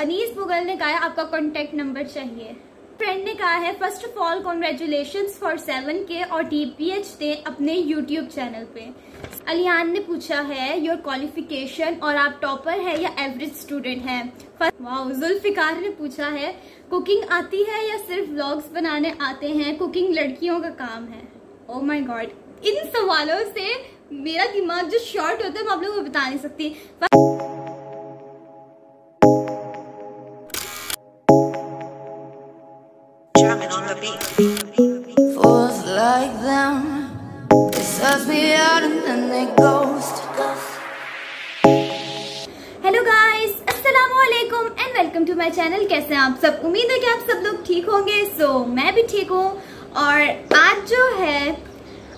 अनीस मुगल ने कहा आपका कॉन्टेक्ट नंबर चाहिए। फ्रेंड ने कहा है first of all congratulations for 7K और DPH दे अपने यूट्यूब चैनल पे। अलियान ने पूछा है योर क्वालिफिकेशन और आप टॉपर है या एवरेज स्टूडेंट है। वाओ। जुल्फिकार ने पूछा है कुकिंग आती है या सिर्फ व्लॉग्स बनाने आते हैं, कुकिंग लड़कियों का काम है। ओह माय गॉड, इन सवालों से मेरा दिमाग जो शॉर्ट होता है मैं आप लोगों को बता नहीं सकती। हेलो गाइस, अस्सलाम वालेकुम and welcome to my channel. कैसे हैं आप सब? उम्मीद है कि आप सब लोग ठीक होंगे। मैं भी ठीक हूँ। और आज जो है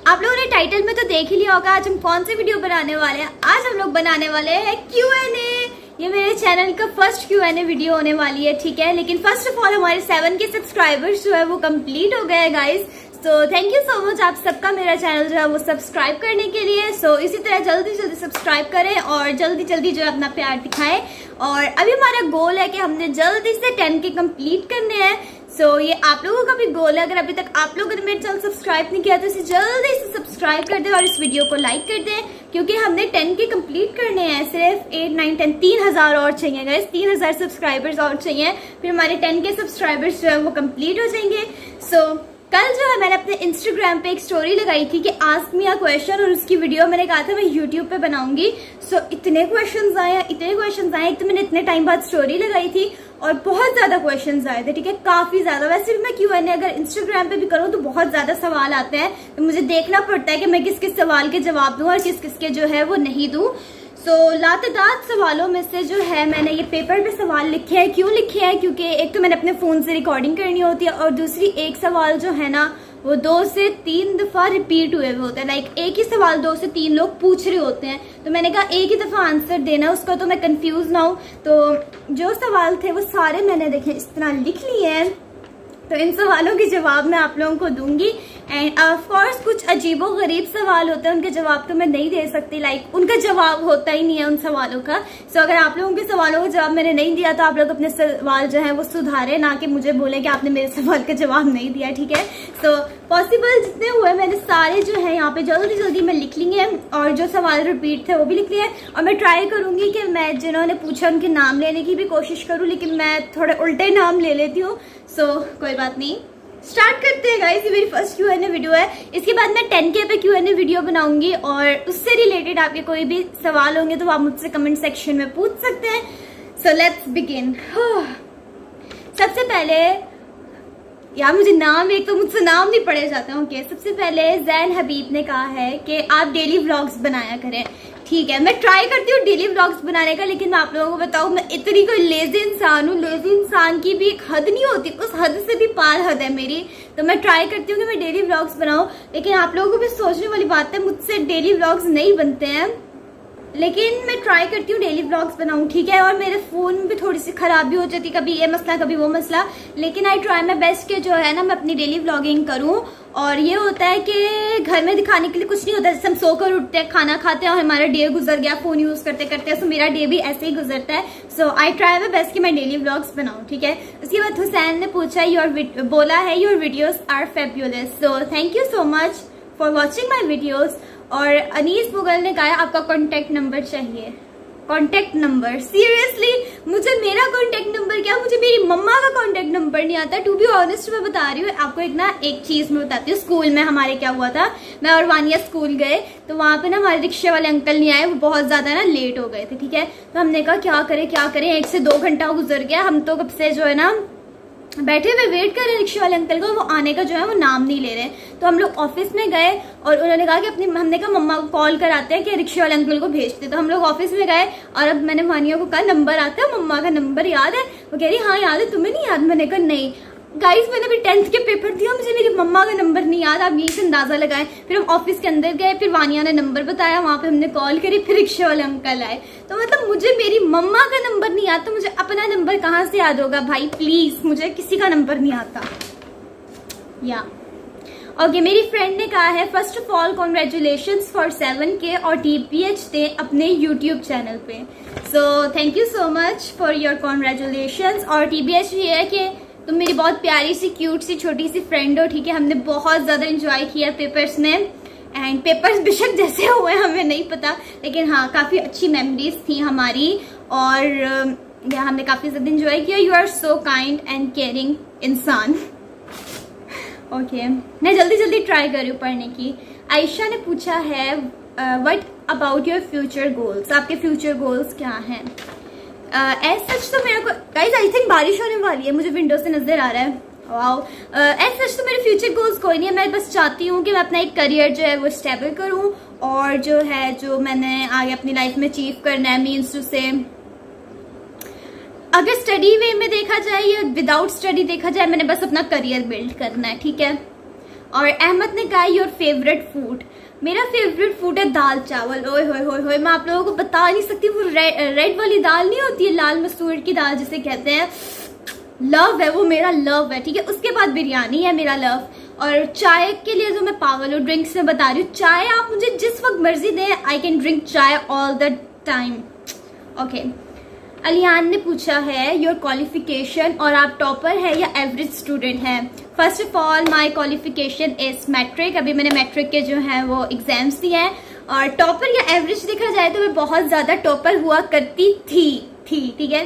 आप लोगों ने टाइटल में तो देख ही लिया होगा आज हम कौन सी वीडियो बनाने वाले हैं। आज हम लोग बनाने वाले हैं Q&A। ये मेरे चैनल का फर्स्ट Q&A वीडियो होने वाली है, ठीक है। लेकिन फर्स्ट ऑफ ऑल हमारे 7K सब्सक्राइबर्स जो है वो कंप्लीट हो गए हैं guys. So thank you so much आप सबका मेरा चैनल जो है वो सब्सक्राइब करने के लिए। इसी तरह जल्दी जल्दी सब्सक्राइब करें और जल्दी जल्दी जो है अपना प्यार दिखाएं। और अभी हमारा गोल है कि हमने जल्दी से 10K कंप्लीट करने हैं। ये आप लोगों का भी गोल है। अगर अभी तक आप लोगों ने मेरे चैनल सब्सक्राइब नहीं किया तो इसे जल्दी से सब्सक्राइब कर दें और इस वीडियो को लाइक कर दें, क्योंकि हमने 10K कंप्लीट करने हैं। सिर्फ 8, 9, 10 3,000 और चाहिए गाइस। 3,000 सब्सक्राइबर्स और चाहिए, फिर हमारे 10K सब्सक्राइबर्स जो है वो कंप्लीट हो जाएंगे। कल जो है मैंने अपने इंस्टाग्राम पे एक स्टोरी लगाई थी कि आस्क मी अ क्वेश्चन, और उसकी वीडियो मैंने कहा था मैं यूट्यूब पे बनाऊंगी। इतने क्वेश्चंस आए। एक तो मैंने इतने टाइम बाद स्टोरी लगाई थी और बहुत ज्यादा क्वेश्चंस आए थे, ठीक है, काफी ज्यादा। वैसे भी मैं Q&A अगर इंस्टाग्राम पे भी करूँ तो बहुत ज्यादा सवाल आते हैं, तो मुझे देखना पड़ता है कि मैं किस किस सवाल के जवाब दूं और किस किस के जो है वो नहीं दूं। लातदाद सवालों में से जो है मैंने ये पेपर पे सवाल लिखे हैं। क्यों लिखे हैं? क्योंकि एक तो मैंने अपने फोन से रिकॉर्डिंग करनी होती है और दूसरी एक सवाल जो है ना वो 2 से 3 दफा रिपीट हुए होते हैं। लाइक एक ही सवाल 2 से 3 लोग पूछ रहे होते हैं, तो मैंने कहा एक ही दफा आंसर देना उसका, तो मैं कंफ्यूज ना हूं। तो जो सवाल थे वो सारे मैंने देखे इस तरह लिख लिए हैं। तो इन सवालों के जवाब मैं आप लोगों को दूंगी। एंड ऑफ कोर्स कुछ अजीबो गरीब सवाल होते हैं, उनके जवाब तो मैं नहीं दे सकती। लाइक उनका जवाब होता ही नहीं है उन सवालों का। अगर आप लोगों के सवालों का जवाब मैंने नहीं दिया तो आप लोग अपने सवाल जो है वो सुधारे, ना कि मुझे बोले कि आपने मेरे सवाल का जवाब नहीं दिया, ठीक है। पॉसिबल जितने हुए मैंने सारे जो है यहाँ पे जल्दी जल्दी मैं लिख लिए और जो सवाल रिपीट थे वो भी लिख लिए। और मैं ट्राई करूंगी कि मैं जिन्होंने पूछा उनके नाम लेने की भी कोशिश करूँ, लेकिन मैं थोड़े उल्टे नाम ले लेती हूँ। कोई बात नहीं, स्टार्ट करते हैं गाइस। ये मेरी फर्स्ट Q&A वीडियो है। इसके बाद मैं 10K पे Q&A वीडियो बनाऊंगी और उससे रिलेटेड आपके कोई भी सवाल होंगे तो आप मुझसे कमेंट सेक्शन में पूछ सकते हैं। Let's begin. सबसे पहले यार मुझे एक तो मुझसे नाम नहीं पढ़े जाते हैं। ओके, सबसे पहले जैन हबीब ने कहा है कि आप डेली व्लॉग्स बनाया करें। ठीक है, मैं ट्राई करती हूँ डेली व्लॉग्स बनाने का, लेकिन मैं आप लोगों को बताऊं मैं इतनी कोई लेजी इंसान हूँ। लेजी इंसान की भी एक हद नहीं होती, उस हद से भी पार हद है मेरी। तो मैं ट्राई करती हूँ कि मैं डेली व्लॉग्स बनाऊं, लेकिन आप लोगों को भी सोचने वाली बात है, मुझसे डेली व्लॉग्स नहीं बनते हैं, लेकिन मैं ट्राई करती हूँ डेली व्लॉग्स बनाऊं, ठीक है। और मेरे फोन में भी थोड़ी सी खराबी हो जाती, कभी ये मसला कभी वो मसला, लेकिन आई ट्राई माई बेस्ट के जो है ना मैं अपनी डेली व्लॉगिंग करूं। और ये होता है कि घर में दिखाने के लिए कुछ नहीं होता। जैसे हम सोकर उठते हैं, खाना खाते हैं और हमारा डे गुजर गया फोन यूज करते करते, मेरा डे भी ऐसे ही गुजरता है। आई ट्राई माई बेस्ट कि मैं डेली व्लॉग्स बनाऊं, ठीक है। उसके बाद हुसैन ने पूछा बोला है your videos are fabulous. Thank you so much for watching my videos. और अनीस मुगल ने कहा आपका कॉन्टेक्ट नंबर चाहिए। Contact number? सीरियसली मुझे मेरा कॉन्टेक्ट नंबर क्या, मुझे मेरी मम्मा का कॉन्टेक्ट नंबर नहीं आता। टू बी ऑनेस्ट मैं बता रही हूँ आपको। एक चीज मैं बताती हूँ। स्कूल में हमारे क्या हुआ था, मैं और वानिया स्कूल गए तो वहां पे ना हमारे रिक्शे वाले अंकल नहीं आए, वो बहुत ज्यादा ना लेट हो गए थे, ठीक है। तो हमने कहा क्या करें 1 से 2 घंटा गुजर गया। हम तो कब से जो है ना बैठे हुए वेट कर रहे रिक्शे वाले अंकल को, वो आने का जो है वो नाम नहीं ले रहे। तो हम लोग ऑफिस में गए और उन्होंने कहा कि हमने कहा मम्मा को कॉल कराते हैं कि रिक्शे वाले अंकल को भेजते। तो हम लोग ऑफिस में गए और अब मैंने मानिया को कहा नंबर आता है, मम्मा का नंबर याद है? वो कह रही हाँ याद है, तुम्हें नहीं याद? मैंने कहा नहीं। गाइस मैंने अभी 10th के पेपर दिया, मुझे मेरी मम्मा का नंबर नहीं याद, आप यहीं से अंदाजा लगाएं। फिर हम ऑफिस के अंदर गए, फिर वानिया ने नंबर बताया, वहां पे हमने कॉल करी, फिर रिक्शे वाले अंकल आए। तो मतलब मुझे मेरी मम्मा का नंबर नहीं याद, तो मुझे अपना नंबर कहाँ से याद होगा भाई? प्लीज, मुझे किसी का नंबर नहीं आता। ओके, मेरी फ्रेंड ने कहा है first of all congratulations for 7K और TPH दे अपने यूट्यूब चैनल पे। So thank you so much for your congratulations. और TPH ये है कि तुम मेरी बहुत प्यारी सी क्यूट सी छोटी सी फ्रेंड हो, ठीक है। हमने बहुत ज्यादा एंजॉय किया पेपर्स में, एंड पेपर्स बेशक जैसे हुए हमें नहीं पता, लेकिन हाँ काफी अच्छी मेमोरीज थी हमारी और हमने काफी ज्यादा एंजॉय किया। You are so kind and caring इंसान। ओके, मैं जल्दी जल्दी ट्राई कर रही हूँ पढ़ने की। आयशा ने पूछा है what about your future goals, आपके फ्यूचर गोल्स क्या हैं? एज सच तो मेरे को गाइस आई थिंक बारिश होने वाली है, मुझे विंडो से नजर आ रहा है। वाओ, एज सच तो मेरे फ्यूचर गोल्स कोई नहीं है, मैं बस चाहती हूँ कि मैं अपना एक करियर जो है वो स्टेबल करूँ और जो मैंने आगे अपनी लाइफ में अचीव करना है, मीन्स टू से अगर स्टडी वे में देखा जाए या विदाउट स्टडी देखा जाए, मैंने बस अपना करियर बिल्ड करना है, ठीक है। और अहमद ने कहा योर फेवरेट फूड, मेरा फेवरेट फूड है दाल चावल। ओए होए होए होए, मैं आप लोगों को बता नहीं सकती, वो रेड वाली दाल नहीं होती है, लाल मसूर की दाल जिसे कहते हैं, लव है वो, मेरा लव है, ठीक है। उसके बाद बिरयानी है मेरा लव। और चाय के लिए जो मैं पागल हूँ, ड्रिंक्स में बता रही हूँ, चाय आप मुझे जिस वक्त मर्जी दें, आई कैन ड्रिंक चाय ऑल द टाइम। ओके, अलियान ने पूछा है योर क्वालिफिकेशन और आप टॉपर है या एवरेज स्टूडेंट है? First of all my qualification is matric, अभी मैंने मैट्रिक के जो है वो एग्जाम्स दिए हैं। और टॉपर या एवरेज देखा जाए तो मैं बहुत ज्यादा टॉपर हुआ करती थी, ठीक है।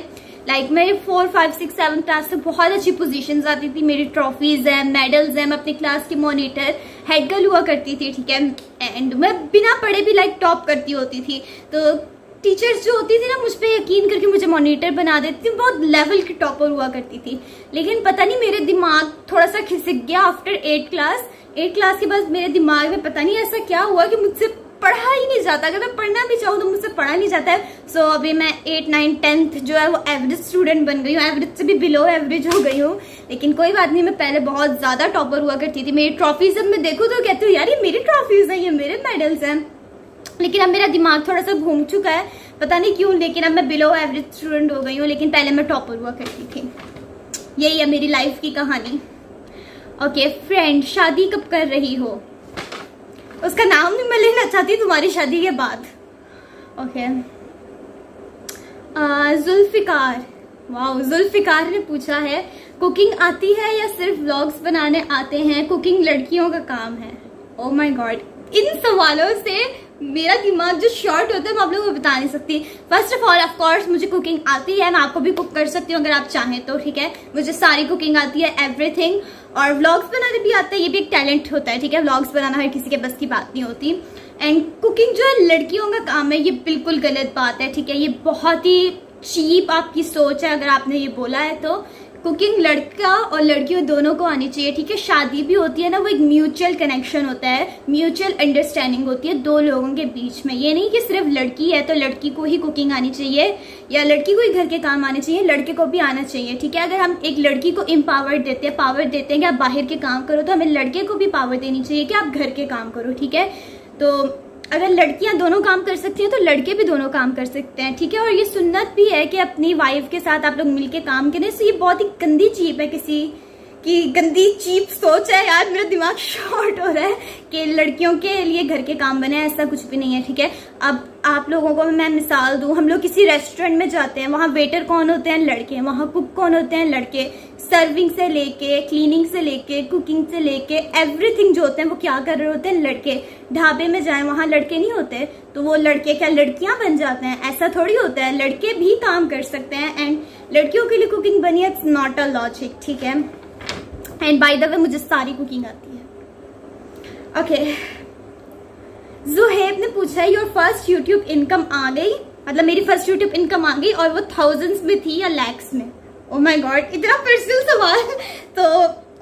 लाइक मेरे 4, 5, 6, 7 क्लास से बहुत अच्छी पोजीशंस आती थी, मेरी ट्रॉफीज हैं, मेडल्स हैं, मैं अपनी क्लास की मॉनिटर हेड गर्ल हुआ करती थी, ठीक है। एंड मैं बिना पढ़े भी लाइक टॉप करती होती थी, तो टीचर्स जो होती थी ना मुझ पे यकीन करके मुझे मॉनिटर बना देती थी, बहुत लेवल की टॉपर हुआ करती थी। लेकिन पता नहीं मेरे दिमाग थोड़ा सा खिसक गया आफ्टर 8 क्लास के बाद मेरे दिमाग में पता नहीं ऐसा क्या हुआ कि मुझसे पढ़ा ही नहीं जाता, अगर मैं पढ़ना भी चाहूँ तो मुझसे पढ़ा नहीं जाता है। सो अभी मैं 8, 9, 10th जो है वो एवरेज स्टूडेंट बन गई हूँ, एवरेज से भी बिलो एवरेज हो गई हूँ। लेकिन कोई बात नहीं, मैं पहले बहुत ज्यादा टॉपर हुआ करती थी। मेरी ट्रॉफीज जब मैं देखूँ तो कहती हूँ यार ये मेरी ट्रॉफीज है, ये मेरे मेडल्स हैं। लेकिन अब मेरा दिमाग थोड़ा सा घूम चुका है, पता नहीं क्यों, लेकिन अब मैं बिलो एवरेज स्टूडेंट हो गई हूँ, लेकिन पहले मैं टॉपर हुआ करती थी। यही है मेरी लाइफ की कहानी। ओके, फ्रेंड शादी कब कर रही हो? उसका नाम भी मैं लेना चाहती तुम्हारी शादी के बाद। ओके, जुल्फिकार, वाओ, जुल्फिकार ने पूछा है कुकिंग आती है या सिर्फ व्लॉग्स बनाने आते हैं? कुकिंग लड़कियों का काम है। ओ माय गॉड, इन सवालों से मेरा दिमाग जो शॉर्ट होता है मैं आप लोगों को बता नहीं सकती। First of all of course मुझे कुकिंग आती है, मैं आपको भी कुक कर सकती हूँ अगर आप चाहें तो, ठीक है। मुझे सारी कुकिंग आती है, एवरीथिंग। और व्लॉग्स बनाने भी आता है, ये भी एक टैलेंट होता है, ठीक है। व्लॉग्स बनाना हर किसी के बस की बात नहीं होती। एंड कुकिंग जो है लड़कियों का काम है, ये बिल्कुल गलत बात है, ठीक है। ये बहुत ही चीप आपकी सोच है अगर आपने ये बोला है तो। कुकिंग लड़का और लड़कियों दोनों को आनी चाहिए, ठीक है। शादी भी होती है ना, वो एक म्यूचुअल कनेक्शन होता है, म्यूचुअल अंडरस्टैंडिंग होती है दो लोगों के बीच में। ये नहीं कि सिर्फ लड़की है तो लड़की को ही कुकिंग आनी चाहिए या लड़की को ही घर के काम आने चाहिए, लड़के को भी आना चाहिए, ठीक है। अगर हम एक लड़की को एम्पावर देते हैं, पावर देते हैं कि आप बाहर के काम करो, तो हमें लड़के को भी पावर देनी चाहिए कि आप घर के काम करो, ठीक है। तो अगर लड़कियां दोनों काम कर सकती हैं तो लड़के भी दोनों काम कर सकते हैं, ठीक है। और ये सुन्नत भी है कि अपनी वाइफ के साथ आप लोग मिलके काम करें। सो ये बहुत ही गंदी चीप है, किसी की गंदी चीप सोच है। यार मेरा दिमाग शॉर्ट हो रहा है कि लड़कियों के लिए घर के काम बने, ऐसा कुछ भी नहीं है, ठीक है। अब आप लोगों को मैं मिसाल दूं, हम लोग किसी रेस्टोरेंट में जाते हैं, वहां वेटर कौन होते हैं? लड़के। वहां कुक कौन होते हैं? लड़के। सर्विंग से लेके, क्लीनिंग से लेके, कुकिंग से लेके एवरीथिंग जो होते हैं वो क्या कर रहे होते हैं? लड़के। ढाबे में जाए वहां लड़के नहीं होते, तो वो लड़के क्या लड़कियां बन जाते हैं? ऐसा थोड़ी होता है, लड़के भी काम कर सकते हैं। एंड लड़कियों के लिए कुकिंग बनी है, इट्स नॉट अ लॉजिक, ठीक है। एंड बाय द वे मुझे सारी कुकिंग आती है। ओके, जुहेब ने पूछा है योर फर्स्ट यूट्यूब इनकम आ गई? मतलब मेरी फर्स्ट यूट्यूब इनकम आ गई और वो थाउजेंड्स में थी या लैक्स में? ओ माय गॉड, इतना पर्सनल सवाल। तो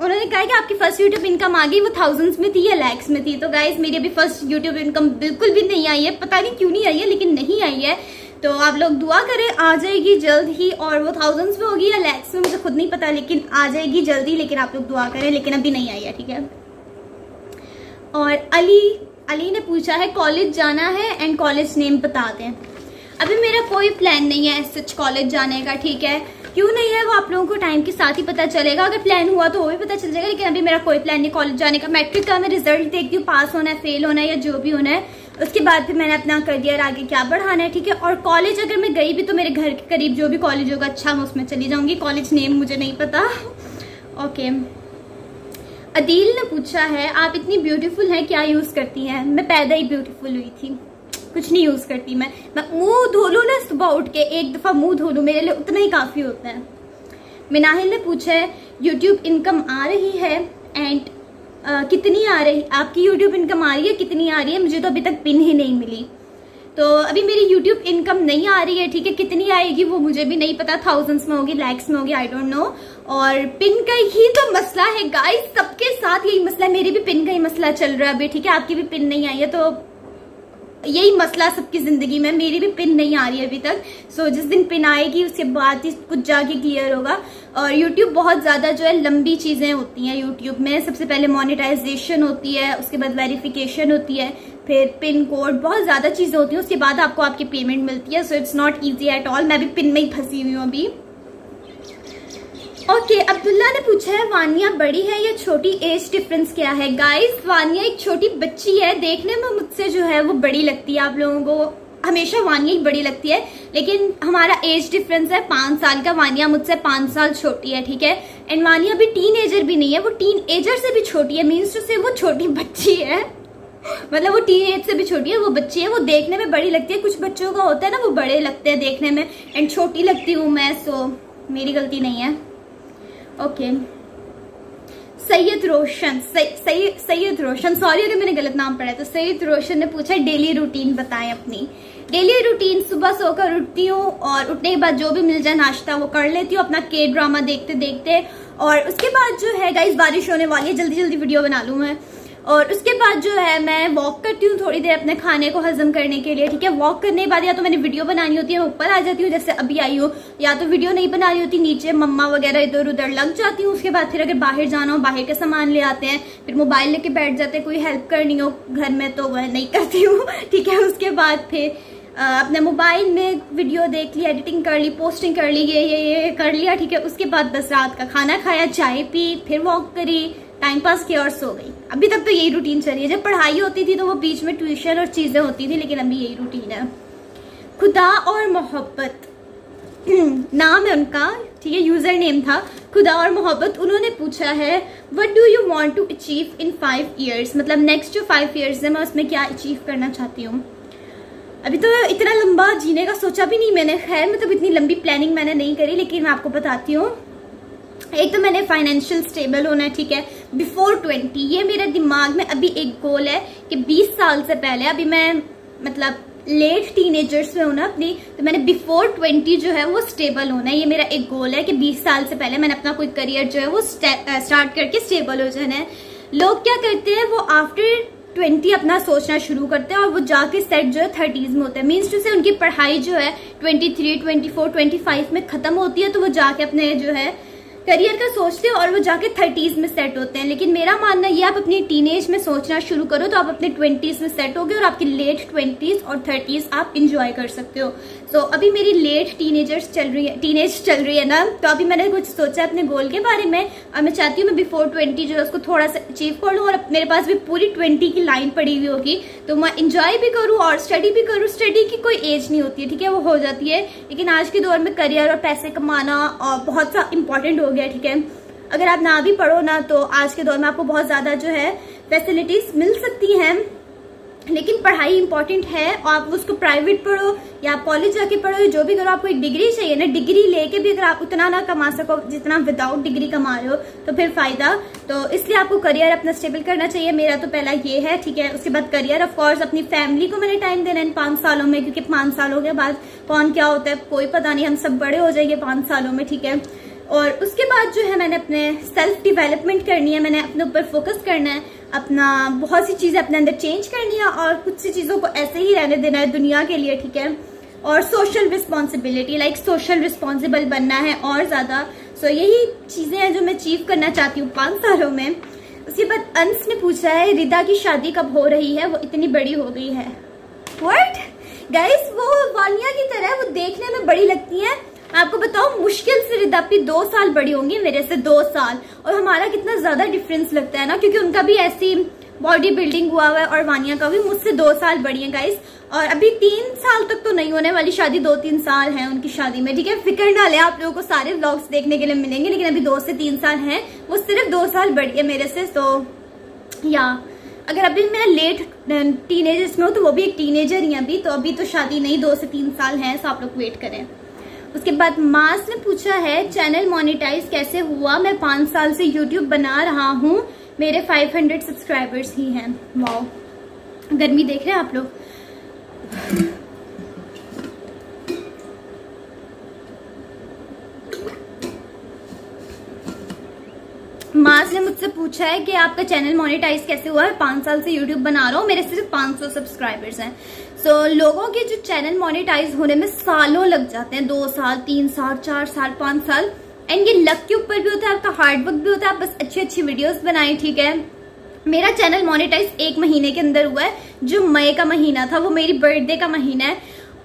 उन्होंने कहा कि आपकी फर्स्ट यूट्यूब इनकम आ गई, वो थाउजेंड्स में थी या लैक्स में थी? तो गाइज मेरी अभी फर्स्ट यूट्यूब इनकम बिल्कुल भी नहीं आई है, पता नहीं क्यों नहीं आई है, लेकिन नहीं आई है। तो आप लोग दुआ करें, आ जाएगी जल्द ही। और वो थाउजेंड्स में होगी या लैक्स में मुझे खुद नहीं पता, लेकिन आ जाएगी जल्दी। लेकिन आप लोग दुआ करें, लेकिन अभी नहीं आई है, ठीक है। और अली ने पूछा है कॉलेज जाना है एंड कॉलेज नेम बता दें। अभी मेरा कोई प्लान नहीं है सच कॉलेज जाने का, ठीक है। क्यों नहीं है वो आप लोगों को टाइम के साथ ही पता चलेगा। अगर प्लान हुआ तो वो भी पता चल जाएगा, लेकिन अभी मेरा कोई प्लान नहीं कॉलेज जाने का। मैट्रिक का मैं रिजल्ट देखती हूँ, पास होना है, फेल होना है या जो भी होना है, उसके बाद फिर मैंने अपना करियर आगे क्या बढ़ाना है, ठीक है। और कॉलेज अगर मैं गई भी तो मेरे घर के करीब जो भी कॉलेज होगा अच्छा मैं उसमें चली जाऊंगी। कॉलेज नेम मुझे नहीं पता। ओके, अदील ने पूछा है आप इतनी ब्यूटीफुल हैं, क्या यूज करती हैं? मैं पैदा ही ब्यूटीफुल हुई थी, कुछ नहीं यूज करती मैं मुंह धो लूं ना सुबह उठ के, एक दफा मुंह धो लूं, मेरे लिए उतना ही काफी होता है। मिनाहिल ने पूछा है यूट्यूब इनकम आ रही है एंड कितनी आ रही, आपकी यूट्यूब इनकम आ रही है, कितनी आ रही है? मुझे तो अभी तक पिन ही नहीं मिली, तो अभी मेरी यूट्यूब इनकम नहीं आ रही है, ठीक है। कितनी आएगी वो मुझे भी नहीं पता, थाउजेंड्स में होगी, लैक्स में होगी, आई डोंट नो। और पिन का ही तो मसला है गाइस, सबके साथ यही मसला है, मेरी भी पिन का ही मसला चल रहा है अभी, ठीक है। आपकी भी पिन नहीं आई है तो यही मसला सबकी जिंदगी में, मेरी भी पिन नहीं आ रही है अभी तक। सो जिस दिन पिन आएगी उसके बाद ही कुछ जाके क्लियर होगा। और यूट्यूब बहुत ज्यादा जो है लंबी चीजें होती हैं यूट्यूब में। सबसे पहले मोनेटाइजेशन होती है, उसके बाद वेरिफिकेशन होती है, फिर पिन कोड, बहुत ज्यादा चीजें होती हैं, उसके बाद आपको आपकी पेमेंट मिलती है। So it's not easy at all. मैं भी पिन में ही फंसी हुई हूँ अभी। ओके, अब्दुल्ला ने पूछा है वानिया बड़ी है या छोटी, एज डिफरेंस क्या है? गाइस वानिया एक छोटी बच्ची है, देखने में मुझसे जो है वो बड़ी लगती है, आप लोगों को हमेशा वानिया ही बड़ी लगती है, लेकिन हमारा एज डिफरेंस है 5 साल का। वानिया मुझसे 5 साल छोटी है, ठीक है। एंड वानिया भी टीन एजर भी नहीं है, वो टीन एजर से भी छोटी है, मीन्स टू से वो छोटी बच्ची है, मतलब वो टीन एज से भी छोटी है, वो बच्ची है। वो देखने में बड़ी लगती है, कुछ बच्चों का होता है ना वो बड़े लगते हैं देखने में, एंड छोटी लगती हूँ मैं, सो मेरी गलती नहीं है। ओके, सैयद रोशन, सैयद रोशन, सॉरी अगर मैंने गलत नाम पढ़ा है। तो सैयद रोशन ने पूछा डेली रूटीन बताएं अपनी। डेली रूटीन, सुबह सोकर उठती हूँ और उठने के बाद जो भी मिल जाए नाश्ता वो कर लेती हूँ अपना के ड्रामा देखते देखते, और उसके बाद जो है गाइस बारिश होने वाली है, जल्दी जल्दी वीडियो बना लूँ मैं। और उसके बाद जो है मैं वॉक करती हूँ थोड़ी देर अपने खाने को हजम करने के लिए, ठीक है। वॉक करने के बाद या तो मैंने वीडियो बनानी होती है, मैं ऊपर आ जाती हूँ जैसे अभी आई हूँ, या तो वीडियो नहीं बनानी होती, नीचे मम्मा वगैरह इधर उधर लग जाती हूँ। उसके बाद फिर अगर बाहर जाना हो बाहर के सामान ले आते हैं, फिर मोबाइल लेके बैठ जाते हैं, कोई हेल्प करनी हो घर में तो वह नहीं करती हूँ, ठीक है। उसके बाद फिर अपने मोबाइल में वीडियो देख ली, एडिटिंग कर ली, पोस्टिंग कर ली, ये कर लिया, ठीक है। उसके बाद बस रात का खाना खाया, चाय पी, फिर वॉक करी, टाइम पास किया और सो गई। अभी तक तो यही रूटीन चल रही है। जब पढ़ाई होती थी तो वो बीच में ट्यूशन और चीजें होती थी, लेकिन अभी यही रूटीन है। खुदा और मोहब्बत नाम है उनका, ठीक है, यूजर नेम था खुदा और मोहब्बत। उन्होंने पूछा है what do you want to achieve in 5 years, मतलब नेक्स्ट जो 5 years है मैं उसमें क्या अचीव करना चाहती हूँ। अभी तो इतना लंबा जीने का सोचा भी नहीं मैंने, खैर मतलब इतनी लंबी प्लानिंग मैंने नहीं करी, लेकिन मैं आपको बताती हूँ। एक तो मैंने फाइनेंशियल स्टेबल होना है, ठीक है, बिफोर 20। ये मेरे दिमाग में अभी एक गोल है कि 20 साल से पहले, अभी मैं मतलब लेट टीनेजर्स में हूँ ना अपनी, तो मैंने बिफोर 20 जो है वो स्टेबल होना है। ये मेरा एक गोल है कि 20 साल से पहले मैंने अपना कोई करियर जो है वो स्टार्ट करके स्टेबल हो जाना है। लोग क्या करते हैं, वो आफ्टर 20 अपना सोचना शुरू करते हैं और वो जाके सेट जो है 30s में होता है, मीन्स टू से उनकी पढ़ाई जो है 23, 24, 25 में खत्म होती है, तो वो जाके अपने जो है करियर का सोचते हैं और वो जाके 30s में सेट होते हैं। लेकिन मेरा मानना ये, आप अपनी टीनेज में सोचना शुरू करो तो आप अपने 20s में सेट होगे और आपकी लेट 20s और 30s आप इंजॉय कर सकते हो। सो अभी मेरी लेट टीनेज चल रही है ना, तो अभी मैंने कुछ सोचा अपने गोल के बारे में और मैं चाहती हूँ मैं बिफोर 20 जो है उसको थोड़ा सा अचीव कर लूँ और मेरे पास भी पूरी 20 की लाइन पड़ी हुई होगी, तो मैं इंजॉय भी करूँ और स्टडी भी करूँ। स्टडी की कोई एज नहीं होती है, ठीक है, वो हो जाती है, लेकिन आज के दौर में करियर और पैसे कमाना बहुत सा इंपॉर्टेंट हो गया, ठीक है। अगर आप ना भी पढ़ो ना तो आज के दौर में आपको बहुत ज्यादा जो है फैसिलिटीज मिल सकती हैं, लेकिन पढ़ाई इंपॉर्टेंट है और आप उसको प्राइवेट पढ़ो या आप कॉलेज जाके पढ़ो, जो भी करो, आपको एक डिग्री चाहिए ना। डिग्री लेके भी अगर आप उतना ना कमा सको जितना विदाउट डिग्री कमा रहे हो तो फिर फायदा, तो इसलिए आपको करियर अपना स्टेबल करना चाहिए। मेरा तो पहला ये है, ठीक है। उसके बाद करियर, ऑफ कोर्स अपनी फैमिली को मैंने टाइम देना इन 5 सालों में, क्योंकि 5 सालों के बाद कौन क्या होता है कोई पता नहीं, हम सब बड़े हो जाएंगे 5 सालों में, ठीक है। और उसके बाद जो है मैंने अपने सेल्फ डिवेलपमेंट करनी है, मैंने अपने ऊपर फोकस करना है, अपना बहुत सी चीजें अपने अंदर चेंज करनी है और कुछ सी चीजों को ऐसे ही रहने देना है दुनिया के लिए, ठीक है। और social responsibility, like social responsible बनना है और ज्यादा। सो यही चीजें हैं जो मैं अचीव करना चाहती हूँ 5 सालों में। उसके बाद अंश ने पूछा है रिदा की शादी कब हो रही है, वो इतनी बड़ी हो गई है। व्हाट गाइस, वो वानिया की तरह वो देखने में बड़ी लगती है मैं आपको बताऊं, मुश्किल से रिदापी 2 साल बड़ी होंगी मेरे से, 2 साल। और हमारा कितना ज्यादा डिफरेंस लगता है ना, क्योंकि उनका भी ऐसी बॉडी बिल्डिंग हुआ हुआ है और वानिया का भी मुझसे 2 साल बड़ी है गाइस। और अभी 3 साल तक तो नहीं होने वाली शादी, 2-3 साल है उनकी शादी में, ठीक है। फिक्र ना ले, आप लोगों को सारे व्लॉग्स देखने के लिए मिलेंगे, लेकिन अभी 2 से 3 साल हैं। वो सिर्फ 2 साल बड़ी है मेरे से। तो या अगर अभी मैं लेट टीनेजर्स में हूँ तो वो भी एक टीनेजर ही है अभी, तो अभी तो शादी नहीं, 2 से 3 साल है, तो आप लोग वेट करें। उसके बाद मास ने पूछा है चैनल मोनेटाइज कैसे हुआ। मैं 5 साल से यूट्यूब बना रहा हूँ, मेरे 500 सब्सक्राइबर्स ही हैं। वाओ, गर्मी देख रहे हैं आप लोग। मास ने मुझसे पूछा है कि आपका चैनल मोनेटाइज कैसे हुआ है। 5 साल से यूट्यूब बना रहा हूँ, मेरे सिर्फ 500 सब्सक्राइबर्स हैं। सो लोगों के जो चैनल मोनेटाइज होने में सालों लग जाते हैं, 2 साल, 3 साल, 4 साल, 5 साल। एंड ये लक के ऊपर भी होता है, आपका हार्डवर्क भी होता है, आप बस अच्छी वीडियोस बनाएं, ठीक है। मेरा चैनल मोनेटाइज 1 महीने के अंदर हुआ है। जो मई का महीना था वो मेरी बर्थडे का महीना है।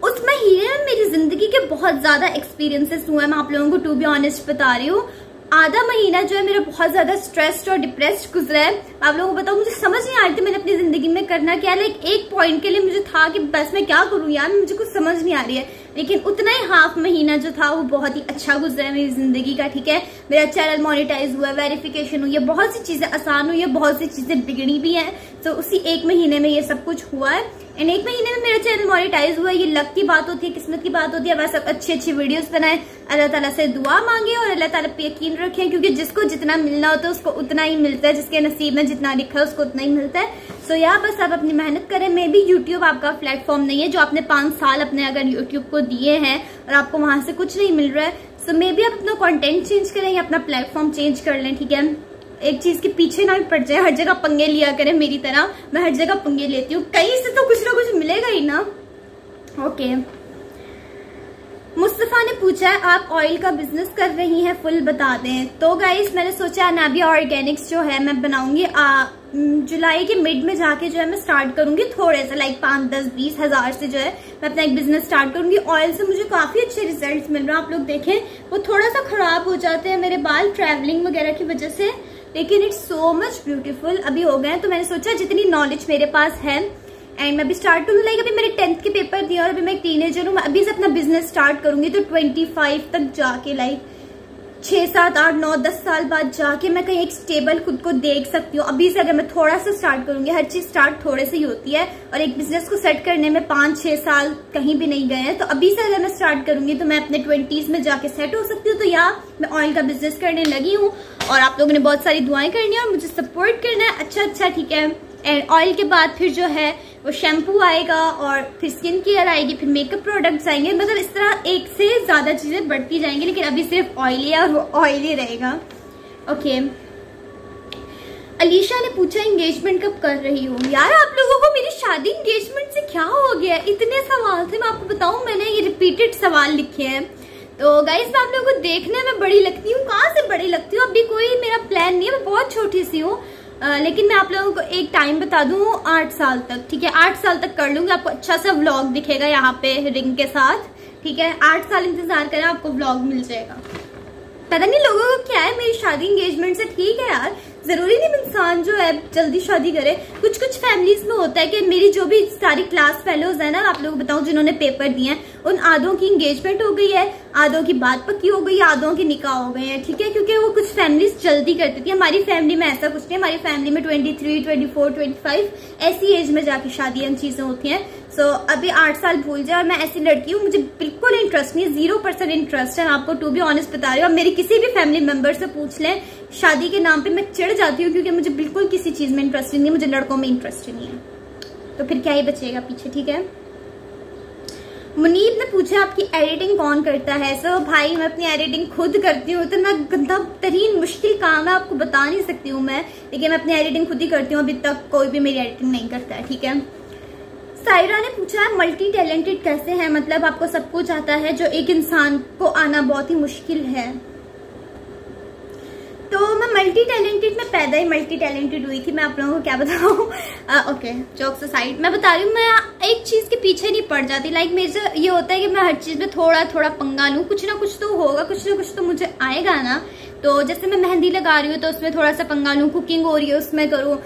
उस महीने में मेरी जिंदगी के बहुत ज्यादा एक्सपीरियंसेस हुए हैं, मैं आप लोगों को टू बी ऑनेस्ट बता रही हूँ। आधा महीना जो है मेरा बहुत ज्यादा स्ट्रेस्ड और डिप्रेस्ड गुजरा है। आप लोगों को बताऊं, मुझे समझ नहीं आ रही थी मैंने अपनी जिंदगी में करना क्या है। एक पॉइंट के लिए मुझे था कि बस मैं क्या करूं यार, मुझे कुछ समझ नहीं आ रही है। लेकिन उतना ही हाफ महीना जो था वो बहुत ही अच्छा गुजरा है मेरी जिंदगी का, ठीक है। मेरा चैनल मोनेटाइज हुआ, वेरिफिकेशन हुई है, बहुत सी चीजें आसान हुई है, बहुत सी चीजें बिगड़ी भी हैं। तो उसी 1 महीने में ये सब कुछ हुआ है। एंड 1 महीने में मेरा चैनल मोनेटाइज हुआ है। ये लक की बात होती है, किस्मत की बात होती है। वैसे अच्छी वीडियोस बनाए, अल्लाह ताला से दुआ मांगे और अल्लाह ताला पे यकीन रखें, क्योंकि जिसको जितना मिलना होता है उसको उतना ही मिलता है, जिसके नसीब में जितना लिखा है उसको उतना ही मिलता है। सो यहाँ बस आप अपनी मेहनत करें। मे भी यूट्यूब आपका प्लेटफॉर्म नहीं है, जो आपने 5 साल अपने अगर यूट्यूब को दिए हैं और आपको वहां से कुछ नहीं मिल रहा है, सो मे भी आप अपना कंटेंट चेंज करें या अपना प्लेटफॉर्म चेंज कर लें, ठीक है। एक चीज के पीछे ना पड़ जाए, हर जगह पंगे लिया करें मेरी तरह। मैं हर जगह पंगे लेती हूँ, कहीं से तो कुछ ना कुछ मिलेगा ही ना। ओके, मुस्तफा ने पूछा है आप ऑयल का बिजनेस कर रही हैं, फुल बता दें। तो गाइस मैंने सोचा अनाबिया ऑर्गेनिक्स जो है मैं बनाऊंगी जुलाई के मिड में जाके जो है मैं स्टार्ट करूंगी, थोड़े से 5, 10, 20 हजार से जो है मैं अपना एक बिजनेस स्टार्ट करूंगी। ऑयल से मुझे काफी अच्छे रिजल्ट्स मिल रहे हैं। आप लोग देखें, वो थोड़ा सा खराब हो जाते हैं मेरे बाल ट्रैवलिंग वगैरह की वजह से, लेकिन इट्स सो मच ब्यूटीफुल अभी हो गए हैं। तो मैंने सोचा जितनी नॉलेज मेरे पास है एंड मैं अभी स्टार्ट करूँ। अभी मेरे 10th के पेपर दिए और अभी मैं एक टीनेजर हूँ, मैं अभी से अपना बिजनेस स्टार्ट करूंगी तो 25 तक जाके 6, 7, 8, 9, 10 साल बाद जाके मैं कहीं एक स्टेबल खुद को देख सकती हूँ। अभी से अगर मैं थोड़ा सा स्टार्ट करूंगी, हर चीज स्टार्ट थोड़े से ही होती है, और एक बिजनेस को सेट करने में 5-6 साल कहीं भी नहीं गए हैं। तो अभी से अगर मैं स्टार्ट करूंगी तो मैं अपने 20s में जाके सेट हो सकती हूँ। तो यहाँ मैं ऑयल का बिजनेस करने लगी हूँ और आप लोगों ने बहुत सारी दुआएं करनी है और मुझे सपोर्ट करना है। अच्छा, ठीक है। एंड ऑयल के बाद फिर जो है वो शैम्पू आएगा और फिर स्किन केयर आएगी, फिर मेकअप प्रोडक्ट्स आएंगे। मतलब इस तरह एक से ज्यादा चीजें बढ़ती जाएंगी, लेकिन अभी सिर्फ ऑयल है और वो ऑयल ही रहेगा। ओके, अलीशा ने पूछा एंगेजमेंट कब कर रही हूँ। यार आप लोगों को मेरी शादी एंगेजमेंट से क्या हो गया, इतने सवाल थे। मैं आपको बताऊं, मैंने ये रिपीटेड सवाल लिखे हैं। तो गाइस मैं आप लोगों को देखने में बड़ी लगती हूँ, कहाँ से बड़ी लगती हूँ अभी कोई मेरा प्लान नहीं है, मैं बहुत छोटी सी हूँ। लेकिन मैं आप लोगों को एक टाइम बता दूं, 8 साल तक, ठीक है। 8 साल तक कर लूंगी, आपको अच्छा सा व्लॉग दिखेगा यहाँ पे रिंग के साथ, ठीक है। 8 साल इंतजार करें, आपको व्लॉग मिल जाएगा। पता नहीं लोगों को क्या है मेरी शादी एंगेजमेंट से। ठीक है यार, जरूरी नहीं इंसान जो है जल्दी शादी करे। कुछ फैमिलीज में होता है कि मेरी जो भी सारी क्लास फेलोज है ना, आप लोगों को बताऊं जिन्होंने पेपर दिए हैं, उन आधों की एंगेजमेंट हो गई है, आधों की बात पक्की हो गई है, आधों के निकाह हो गए हैं, ठीक है। क्योंकि वो कुछ फैमिलीज जल्दी करती थी। हमारी फैमिली में ऐसा कुछ नहीं, हमारी फैमिली में 23, 24, 25 ऐसी एज में जाके शादियां चीजें होती हैं। सो अभी 8 साल भूल जाए, और मैं ऐसी लड़की हूँ, मुझे बिल्कुल इंटरेस्ट नहीं, 0% इंटरेस्ट है। मैं आपको टू बी ऑनेस्ट बता रही हूँ। मेरी किसी भी फैमिली मेंबर से पूछ लें, शादी के नाम पे मैं चिढ़ जाती हूँ, क्योंकि मुझे बिल्कुल किसी चीज में इंटरेस्ट नहीं है, मुझे लड़कों में इंटरेस्ट नहीं है। तो फिर क्या ही बचेगा पीछे, ठीक है। मुनीब ने पूछा आपकी एडिटिंग कौन करता है। सो भाई मैं अपनी एडिटिंग खुद करती हूँ। इतना गंदा तरीन मुश्किल काम है, आपको बता नहीं सकती हूँ मैं, लेकिन मैं अपनी एडिटिंग खुद ही करती हूँ। अभी तक कोई भी मेरी एडिटिंग नहीं करता है, ठीक है। सायरा ने पूछा है मल्टी टैलेंटेड कैसे है, मतलब आपको सब कुछ आता है जो एक इंसान को आना बहुत ही मुश्किल है। तो मैं मल्टी टैलेंटेड में पैदा ही मल्टी टैलेंटेड हुई थी। मैं आप लोगों को क्या बताऊँ। ओके, जोक्स असाइड, मैं बता रही हूँ, मैं एक चीज के पीछे नहीं पड़ जाती। लाइक मेरे ये होता है कि मैं हर चीज में थोड़ा थोड़ा पंगा लूँ, कुछ ना कुछ तो होगा, कुछ ना कुछ तो मुझे आएगा ना। तो जैसे मैं मेहंदी लगा रही हूँ तो उसमें थोड़ा सा पंगा लूँ, कुकिंग हो रही है उसमें करूँ,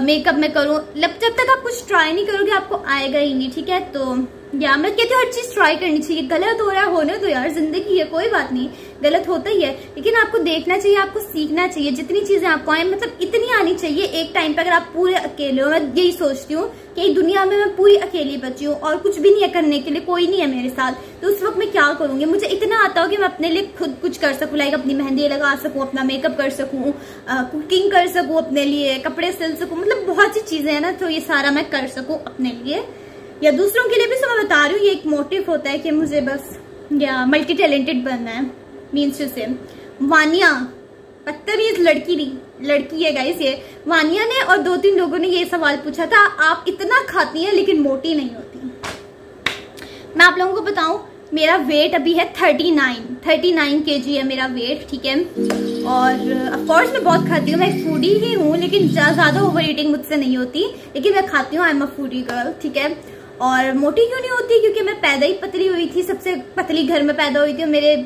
मेकअप में करूँ। जब तक आप कुछ ट्राई नहीं करोगे आपको आएगा ही नहीं, ठीक है। तो या मैं कहती हूँ हर चीज ट्राई करनी चाहिए। गलत हो रहा है होने दो यार, जिंदगी है, कोई बात नहीं, गलत होता ही है, लेकिन आपको देखना चाहिए, आपको सीखना चाहिए। जितनी चीजें आपको आए, मतलब इतनी आनी चाहिए एक टाइम पे। अगर आप पूरे अकेले हो, मैं यही सोचती हूँ कि दुनिया में मैं पूरी अकेली बची हूँ और कुछ भी नहीं है करने के लिए, कोई नहीं है मेरे साथ, तो उस वक्त मैं क्या करूंगी। मुझे इतना आता हो कि मैं अपने लिए खुद कुछ कर सकूँ, लाइक अपनी मेहंदी लगा सकूँ, अपना मेकअप कर सकूँ, कुकिंग कर सकूँ, अपने लिए कपड़े सिल सकूँ, मतलब बहुत सी चीजें है ना। तो ये सारा मैं कर सकूँ अपने लिए या दूसरों के लिए भी। तो मैं बता रही हूँ ये एक मोटिव होता है कि मुझे बस या मल्टी टैलेंटेड बनना है। मीन्स से वानिया बदतमीज लड़की नहीं, लड़की है गाइस ये। वानिया ने और 2-3 लोगों ने ये सवाल पूछा था, आप इतना खाती हैं लेकिन मोटी नहीं होती। मैं आप लोगों को बताऊं, मेरा वेट अभी है 39 kg है मेरा वेट, ठीक है। और ऑफकोर्स मैं बहुत खाती हूँ, मैं फूडी ही हूँ, लेकिन ज्यादा ओवर ईटिंग मुझसे नहीं होती, लेकिन मैं खाती हूँ। I am a foodie girl, ठीक है। और मोटी क्यों नहीं होती? क्योंकि मैं पैदा ही पतली हुई थी, सबसे पतली घर में पैदा हुई थी। मेरे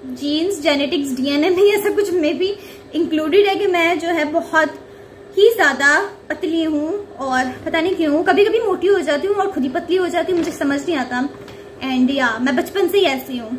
जीन्स, जेनेटिक्स, डीएनए में ऐसा कुछ में भी इंक्लूडेड है कि मैं जो है बहुत ही ज्यादा पतली हूँ। और पता नहीं क्यों कभी कभी मोटी हो जाती हूँ और खुद ही पतली हो जाती हूँ, मुझे समझ नहीं आता। एंड या मैं बचपन से ही ऐसी हूँ।